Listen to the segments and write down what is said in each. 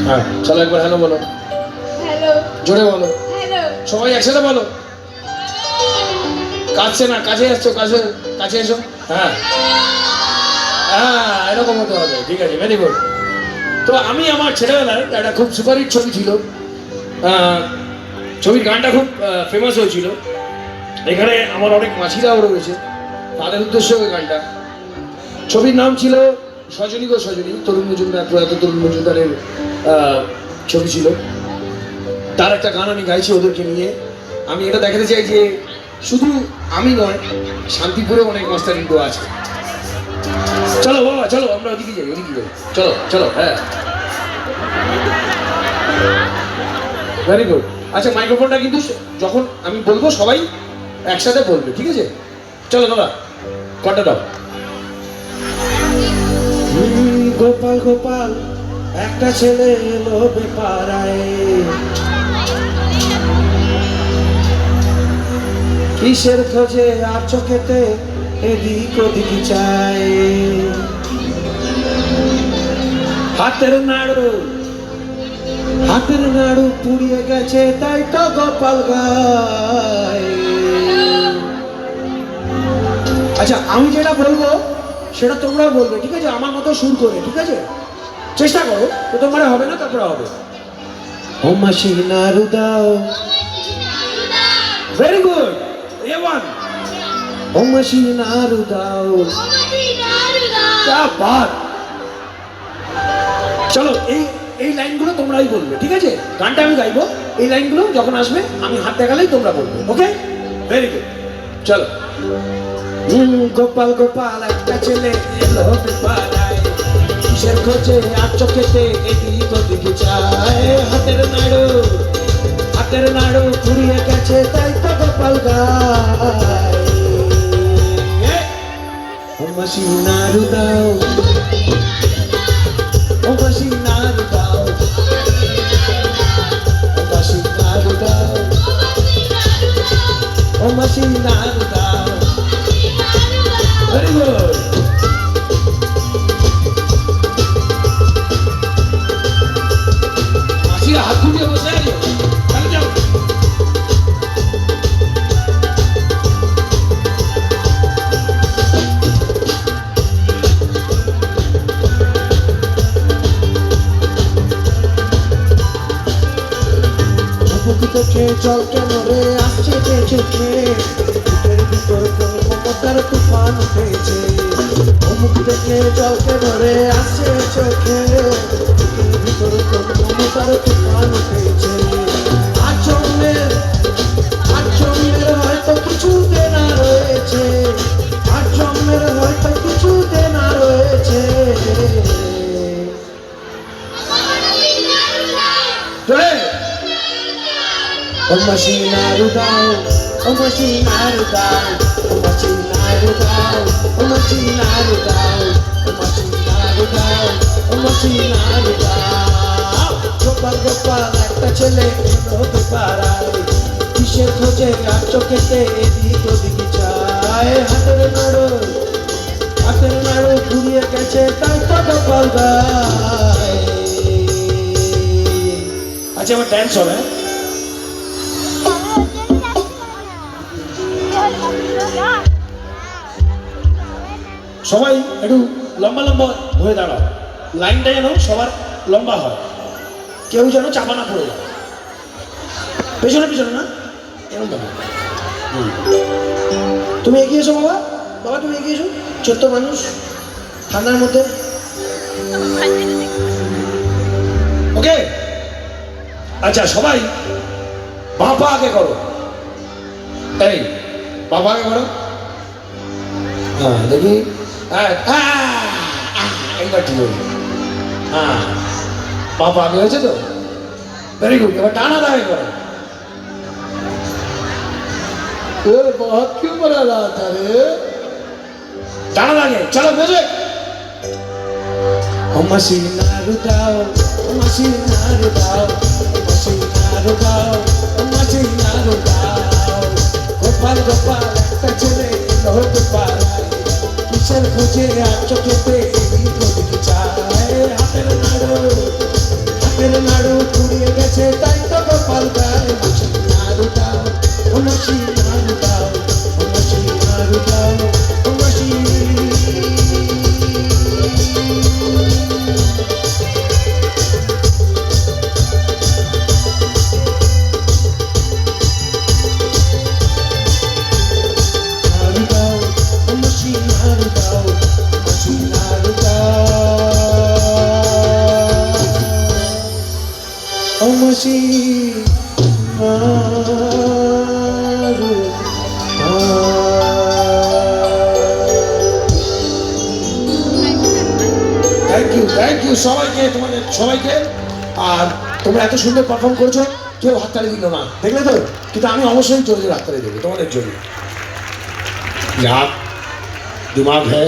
হ্যাঁ চলো একবার হ্যালো বলো। হ্যালো। জোরে বলো। হ্যালো। সবাই একসাথে বলো। কাছে না, কাছে আসছো, কাছে কাছে এসো। হ্যাঁ হ্যাঁ এরকম হতে হবে, ঠিক আছে, ভেরি গুড। তো আমি আমার ছেলেবেলায় একটা খুব সুপারহিট ছবি ছিল, ছবির গানটা খুব ফেমাস হয়েছিল। এখানে আমার অনেক মাসিরাও রয়েছে, তাদের উদ্দেশ্যে ওই গানটা। ছবির নাম ছিল সজনী গো সজনী, তরুণ মজুমদার, প্রয়াত তরুণ মজুমদারের ছবি ছিল। তার একটা গান আমি গাইছি ওদেরকে নিয়ে। আমি এটা দেখাতে চাই যে শুধু আমি নয়, শান্তিপুরে অনেক মাস্টার কিন্তু আছে। চলো বাবা চলো, আমরা ওদিকে যাই, ওদিকে যাই, চলো চলো। হ্যাঁ ভেরি গুড। আচ্ছা মাইক্রোফোনটা কিন্তু যখন আমি বলবো সবাই একসাথে বলবে, ঠিক আছে? চলো দাদা কটা দাও। গোপাল গোপাল একটা ছেলে এলো বেপাড়ায়, কিসের খোঁজে আর চোখেতে এদিক ওদিক চায়, হাতের নাড়ু পুড়িয়ে গেছে তাই তো গোপাল গায়। আচ্ছা আমি যেটা বলবো সেটা তোমরা বলবে, ঠিক আছে? আমার মতো সুর করে, ঠিক আছে? চেষ্টা করো, তো তোমার হবে না, তারপরে হবে। ও মাসি নাড়ু দাও, ভেরি গুড, এ1। ও মাসি নাড়ু দাও, क्या बात। চলো এই লাইনগুলো তোমরাই বলবে, ঠিক আছে? গানটা আমি গাইবো, এই লাইনগুলো যখন আসবে আমি হাত দেখালেই তোমরা বলবে, ওকে? ভেরি গুড, চলো। গোপাল গোপাল একটা ছেলে এলো বেপাড়ায়, কিসের খোঁজে আর চোখেতে এদিক ওদিক চায়, হাতের নাড়ু পুড়িয়ে গেছে তাই তো গোপাল গায়। ও মাসি নাড়ু দাও, ও মাসি নাড়ু দাও, ও মাসি নাড়ু দাও, ও মাসি নাড়ু দাও। Very good. মাসিরা হাত গুটিয়ে বসে আছে, তাহলে যাও। চোখে জল কেন রে আসছে যে চোখে, বুকের ভিতর কোন মমতার তুফান উঠেছে, মুখ দেখে জল কেন রে আসছে চোখে, বুকের ভিতর কোন মমতার তুফান উঠেছে। আচমনের হয়তো কিছু দেনা রয়েছে, আচমনের হয়তো কিছু দেনা রয়েছে। ও মাসি নাড়ু দাও, ও মাসি নাড়ু দাও, ও মাসি নাড়ু দাও, ও মাসি নাড়ু দাও, ও মাসি নাড়ু দাও, ও মাসি নাড়ু দাও। গোপাল গোপাল একটা ছেলে এলো বেপাড়ায়, কিসের খোঁজে আর চোখেতে এদিক ওদিক চায়, হাতের নাড়ু ঘুরিয়ে গেছে তাই তো গোপাল গায়। আচ্ছা আমার ড্যান্স হবে। সবাই একটু লম্বা লম্বা হয়ে দাঁড়াও, লাইনটা যেন সবার লম্বা হয়, কেউ যেন চাপা না পড়ে যায়। পেছনে না এরকম ভাবে। তুমি এগিয়ে এসো বাবা, বাবা তুমি এগিয়ে এসো, ছোট্ট মানুষ ঠান্ডার মধ্যে। ওকে আচ্ছা সবাই বাঁ পা আগে করো, এই বাঁ পা আগে করো। হ্যাঁ দেখি, একবার ঠিক হয়েছে। হ্যাঁ বাবা আগে হয়েছে তো, ভেরি গুড। এবার টানা দাঁড়িয়ে করো। बहुत क्यों बना रहा था रे, টানা লাগে। চলো বোঝে। ও মাসি নাড়ু দাও, ও মাসি নাড়ু দাও, ও মাসি নাড়ু দাও, ও মাসি নাড়ু দাও। গোপাল গোপাল একটা ছেলে এলো বেপাড়ায়, কিসের খোঁজে আর চোখেতে এদিক ওদিক চায়, হাতের মাসি থ্যাংক ইউ সবাইকে, তোমাদের সবাইকে। আর তোমরা এত সুন্দর পারফর্ম করেছো, কেউ হাততালি দিল না, দেখলে তো? কিন্তু আমি অবশ্যই চলে যাবো হাততালি দেবো তোমাদের জন্য। दिमाग है,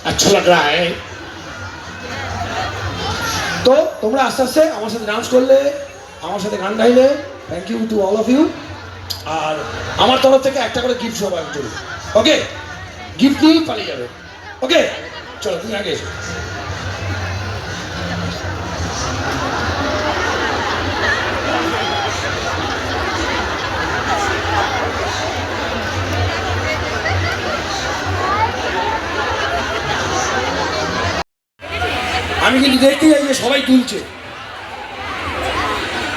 अच्छा लग रहा है। তো তোমরা আস্তে আস্তে আমার সাথে ডান্স করলে, আমার সাথে গান গাইলে, thank you to all of you. আর আমার তরফ থেকে একটা করে গিফট সবাই চলবে, ওকে? গিফট নিয়েই পালিয়ে যাবে, ওকে? চলো তুমি আগে এসো। আমি কিন্তু দেখতে যাই যে সবাই তুলছে,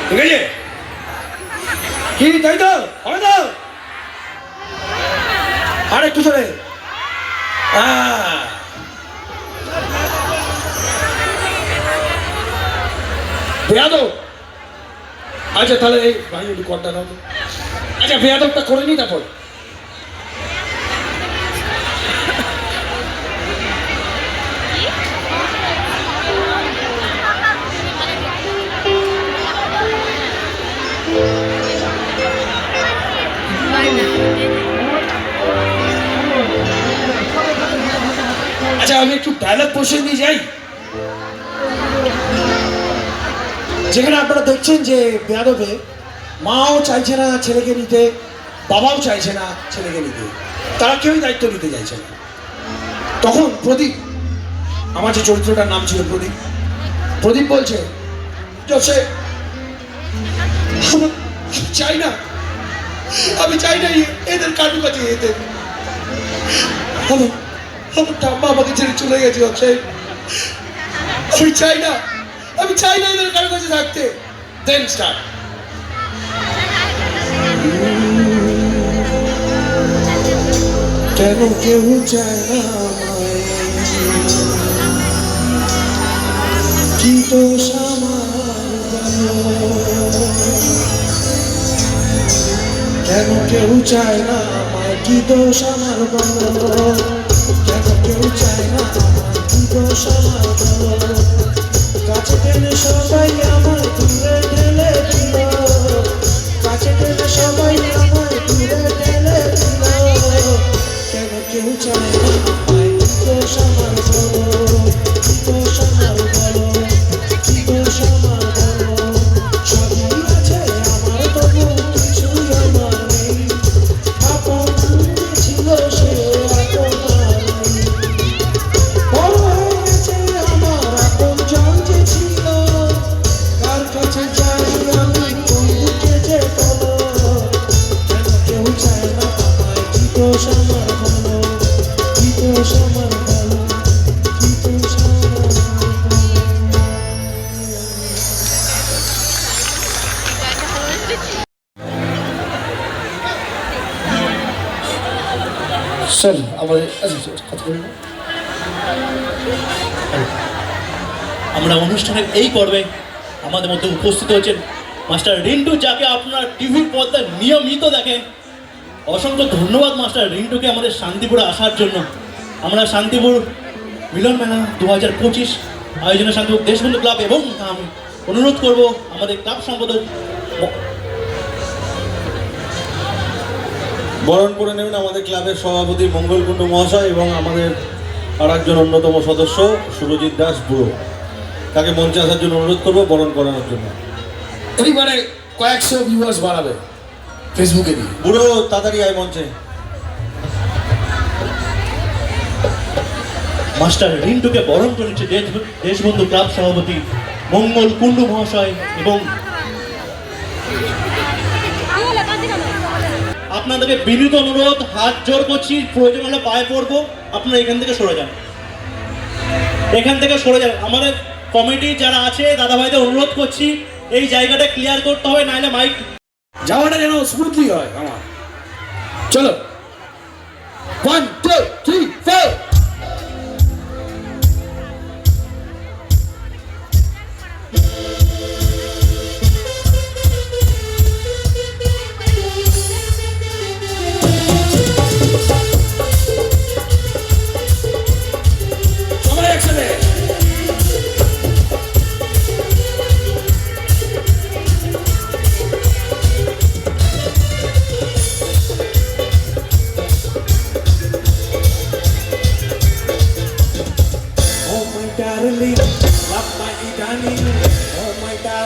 ঠিক আছে? কি তাই তো হবে তো? আর একটু চলে। বেয়াদব, আচ্ছা তাহলে এই ভাই একটু কর্টা দাও। আচ্ছা বেয়াদবটা করে নি তারপর। আচ্ছা আমি একটু ডায়লগ পোর্শন দিয়ে যাই, যেখানে আপনারা দেখছেন যে বেয়াদবে মাও চাইছে না ছেলেকে নিতে, বাবাও চাইছে না ছেলেকে নিতে, তারা কেউই দায়িত্ব নিতে চাইছে না। তখন প্রদীপ, আমার যে চরিত্রটার নাম ছিল প্রদীপ, প্রদীপ বলছে চাই না, আমি চাই না এদের কাটু কাছে এদের, আমার ঠাম্মা আমাকে ছেড়ে চলে গেছে অক্ষয়, আমি চাই না, আমি চাই না এদের কারো কাছে থাকতে। Then start. কেন কেউ চায় না কি দোষ আমার, কেন কেউ চায় না আমার কি দোষ আমার বলো, কেন কেউ চায় না আমার কি দোষ আমার বলো, কাছে টেনে সবাই আমার দূরে ঠেলে দিল, কাছে টেনে সবাই আমার দূরে ঠেলে দিল, কেন কেউ চায় না আমার কি দোষ আমার বলো, কি দোষ আমার বলো, কি দোষ আমার বলো, সবই আছে আমার তবু কিছুই আমার নেই, আপন ছিল সে আপন বড় হয়ে গেছে আমার আপন জন যে ছিল, কার কাছে যাই আমি কোন দিকে যে বলো, কেন কেউ চায় না আমায় কি দোষ আমার বলো, কি দোষ আমার বলো, কি দোষ আমার বলো। স্যার আমাদের কথা বলুন। আমরা অনুষ্ঠানের এই পর্বে আমাদের মধ্যে উপস্থিত হয়েছেন মাস্টার রিন্টু, যাকে আপনার টিভির পর্দায় নিয়মিত দেখেন। অসংখ্য ধন্যবাদ মাস্টার রিন্টুকে আমাদের শান্তিপুরে আসার জন্য। আমরা শান্তিপুর মিলন মেলা 2025 আয়োজনে শান্তিপুর দেশবন্ধু ক্লাব এবং আমি অনুরোধ করব আমাদের ক্লাব সম্পাদক বরণ করে নেবেন আমাদের ক্লাবের সভাপতি মঙ্গলকুণ্ড মহাশয় এবং আমাদের আর একজন অন্যতম সদস্য সুরজিৎ দাস বুড়ো, তাকে মঞ্চে আসার জন্য অনুরোধ করবো বরণ করানোর জন্য। এইবারে কয়েকশো ভিউয়ার্স বাড়াবে ফেসবুকে দিয়ে। বুড়ো তাড়াতাড়ি আয় মঞ্চে। মাস্টার রিন্টুকে বরণ করে নিচ্ছে দেশবন্ধু ক্লাব সভাপতি মঙ্গল কুণ্ডু মহাশয় এবং আপনাদেরকে বিনীত অনুরোধ, হাত জোর করছি, প্রয়োজন হলে পায়ে পড়বো, আপনারা এখান থেকে সরে যান, এখান থেকে সরে যান। আমাদের কমিটি যারা আছে দাদা ভাইদের অনুরোধ করছি এই জায়গাটা ক্লিয়ার করতে হবে, নাহলে মাইক যাওয়াটা যেন স্মুথলি হয় আমার। চলো 1 2 3 4।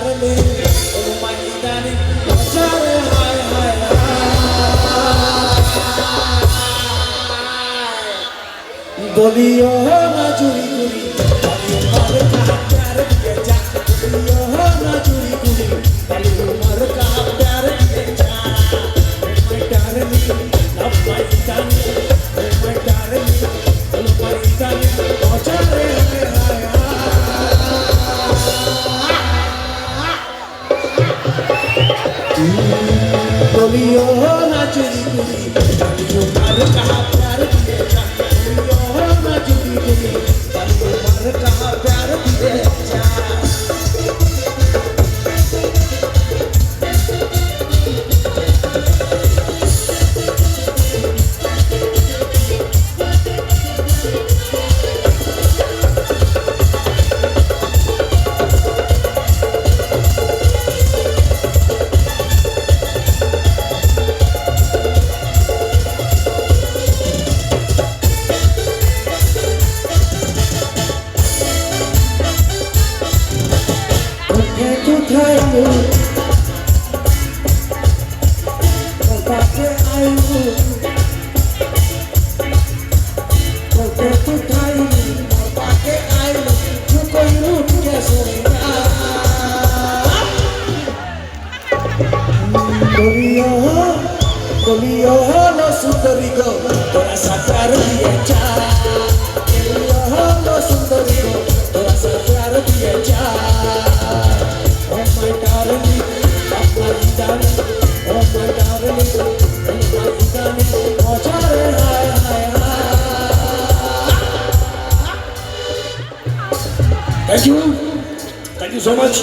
darling, oh my darling, chare hai hai hai. Goliyo na churi churi, goli mar ka pyar diye ja. Goliyo na churi churi, goli mar ka pyar diye ja. Oh my darling, love my darling, oh my darling, oh my darling, chare hai hai hai. बोलियो ना चुरी चुरी बालियों मर कहाँ प्यार दिए जा बोलियो ना चुरी चुरी बालियों मर कहाँ प्यार दिए जा Goliyo lo sundari go, tora sa pyar diye ja. Goliyo lo sundari go, tora sa pyar diye ja. Oh my darling, oh my darling, oh my darling, oh my darling, oh chare hai hai hai. Thank you so much.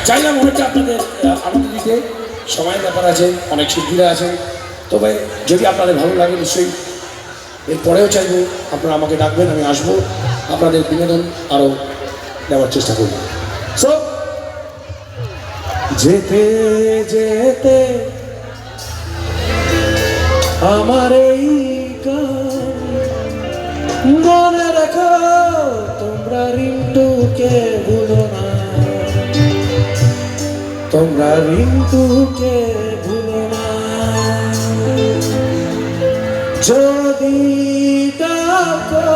চাইলাম অনেকটা আপনাদের আনন্দ দিতে, সময়ের ব্যাপার আছে, অনেক শিল্পীরা আছেন, তবে যদি আপনাদের ভালো লাগে নিশ্চয়ই এরপরেও চাইবো আপনারা আমাকে ডাকবেন, আমি আসবো, আপনাদের বিনোদন আরও দেওয়ার চেষ্টা করব। সো যেতে যেতে আমার এই গান মনে রাখো তোমরা রিন্টুকে ভুলো না তোমরা রিন্টুকে ভুলো না যদি ডাকো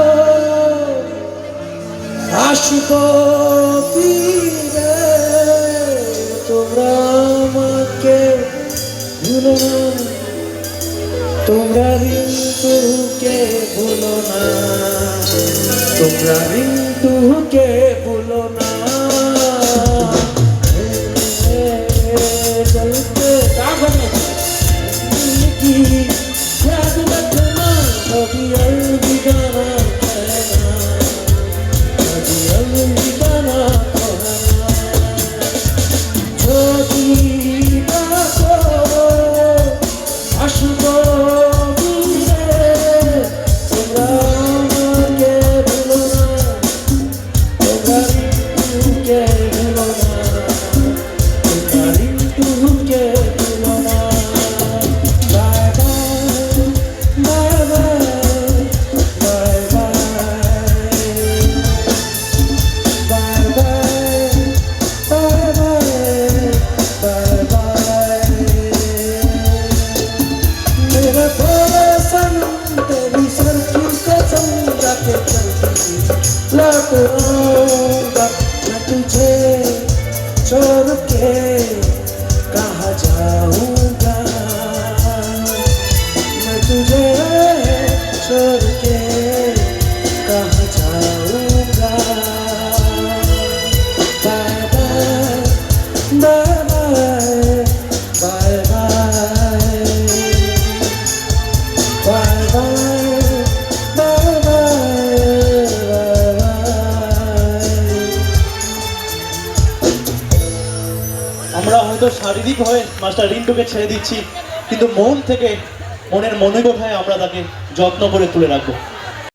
আসবো ফিরে তোমরা আমাকে ভুলো না তোমরা রিন্টুকে ভুলো না তোমরা রিন্টুকে ভুলো না चलते की याद रखना कभी अलविदा ना कहना कभी अलविदा ना कहना যদি ডাকো আসবো ফিরে তোমরা আমাকে ভুলো না তোমরা রিন্টুকে ভুলো না তোমরা রিন্টুকে ভুলো না bye bye bye bye bye bye bye मेरे भोले सनम तेरी सर की कसम जाके चलती लौट आऊंगा मैं तुझे छोड़ के कहाँ जाऊंगा मैं तुझे छोड़ के कहाँ जाऊंगा bye bye bye bye bye bye আমরা হয়তো শারীরিকভাবে মাস্টার রিন্টুকে ছেড়ে দিচ্ছি, কিন্তু মন থেকে মনের মনোবধায় আমরা তাকে যত্ন করে তুলে রাখবো।